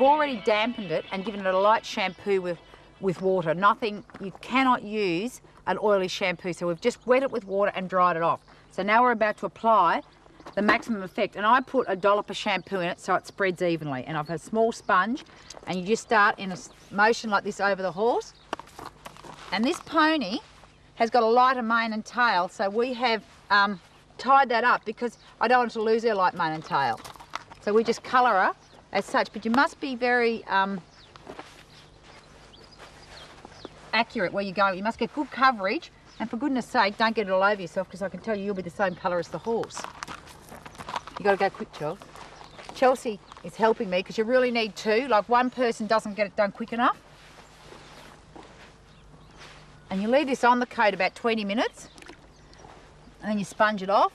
we've already dampened it and given it a light shampoo with water. Nothing, you cannot use an oily shampoo. So we've just wet it with water and dried it off. So now we're about to apply the Maximum Effect, and I put a dollop of shampoo in it so it spreads evenly. And I've a small sponge, and you just start in a motion like this over the horse. And this pony has got a lighter mane and tail, so we have tied that up because I don't want to lose her light mane and tail. So we just colour her as such, but you must be very accurate where you're going. You must get good coverage, and for goodness sake, don't get it all over yourself, because I can tell you you'll be the same colour as the horse. You got to go quick, Chelsea. Chelsea is helping me because you really need two. Like, one person doesn't get it done quick enough. And you leave this on the coat about 20 minutes, and then you sponge it off.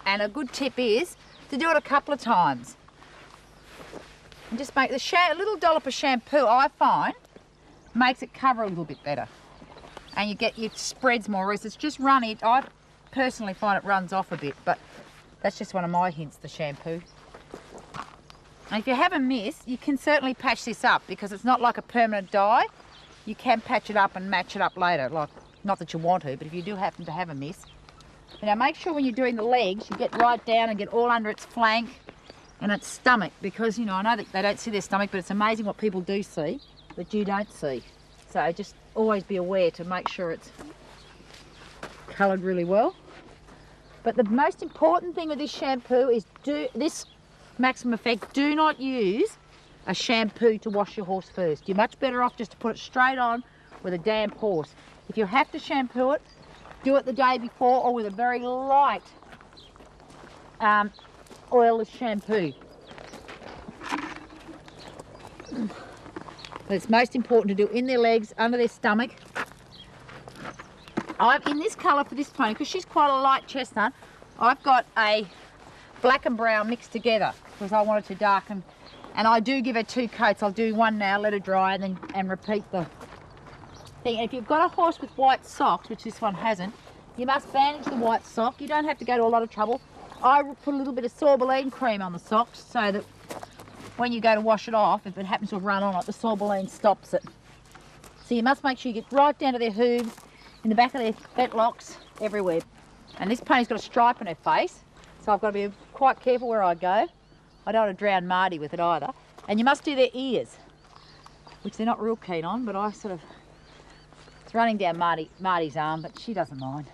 And a good tip is to do it a couple of times. And just make a little dollop of shampoo, I find, makes it cover a little bit better. And you get your spreads more, whereas it's just runny. I personally find it runs off a bit, but that's just one of my hints, the shampoo. And if you have a miss, you can certainly patch this up, because it's not like a permanent dye. You can patch it up and match it up later. Like, not that you want to, but if you do happen to have a miss. Now make sure when you're doing the legs, you get right down and get all under its flank and its stomach, because, you know, I know that they don't see their stomach, but it's amazing what people do see that you don't see. So just always be aware to make sure it's coloured really well. But the most important thing with this shampoo is this Maximum Effect, do not use a shampoo to wash your horse first. You're much better off just to put it straight on with a damp horse. If you have to shampoo it, do it the day before, or with a very light oilless shampoo. But it's most important to do in their legs, under their stomach. I've, in this colour for this pony, because she's quite a light chestnut, I've got a black and brown mixed together because I wanted to darken. And I do give her 2 coats. I'll do one now, let her dry, and repeat the thing. And if you've got a horse with white socks, which this one hasn't, you must bandage the white sock. You don't have to go to a lot of trouble. I put a little bit of sorbeline cream on the socks so that when you go to wash it off, if it happens to have run on it, the sorbeline stops it. So you must make sure you get right down to their hooves, in the back of their fetlocks, everywhere. And this pony's got a stripe on her face, so I've got to be quite careful where I go. I don't want to drown Marty with it either. And you must do their ears, which they're not real keen on, but I sort of, it's running down Marty's arm, but she doesn't mind.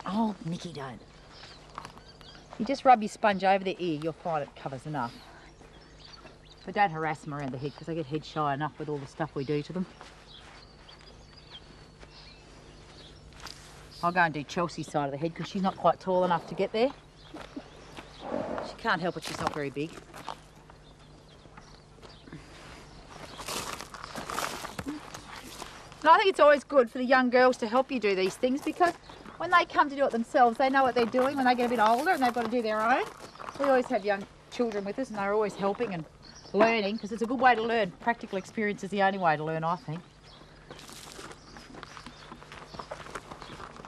Oh, Nikki, don't. You just rub your sponge over their ear, you'll find it covers enough. But don't harass them around the head, because they get head shy enough with all the stuff we do to them. I'll go and do Chelsea's side of the head, because she's not quite tall enough to get there. She can't help it, she's not very big. And I think it's always good for the young girls to help you do these things, because when they come to do it themselves, they know what they're doing. When they get a bit older and they've got to do their own, we always have young children with us, and they're always helping and learning, because it's a good way to learn. Practical experience is the only way to learn, I think.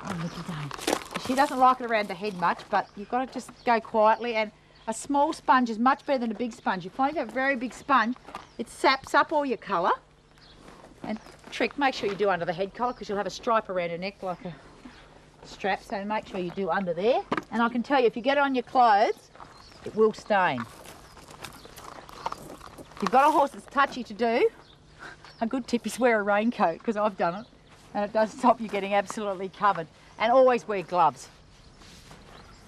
Oh, Nikki, don't. She doesn't like it around the head much, but you've got to just go quietly. And a small sponge is much better than a big sponge. If you find a very big sponge, it saps up all your colour. And trick, make sure you do under the head collar, because you'll have a stripe around your neck like a strap, so make sure you do under there. And I can tell you, if you get it on your clothes, it will stain. If you've got a horse that's touchy to do, a good tip is wear a raincoat, because I've done it, and it does stop you getting absolutely covered. And always wear gloves,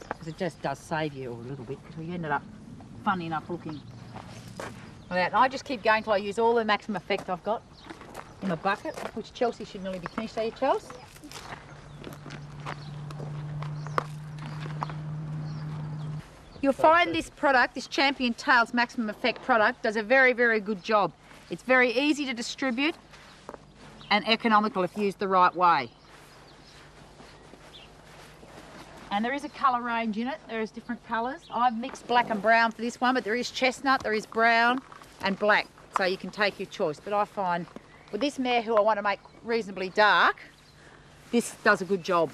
because it just does save you a little bit, because we ended up funny enough looking like that. And I just keep going till I use all the Maximum Effect I've got in my bucket, which Chelsea should nearly be finished. Are you, Chelsea? You'll find this product, this Champion Tails Maximum Effect product, does a very, very good job. It's very easy to distribute and economical if used the right way. And there is a colour range in it. There is different colours. I've mixed black and brown for this one, but there is chestnut, there is brown and black, so you can take your choice. But I find with this mare, who I want to make reasonably dark, this does a good job.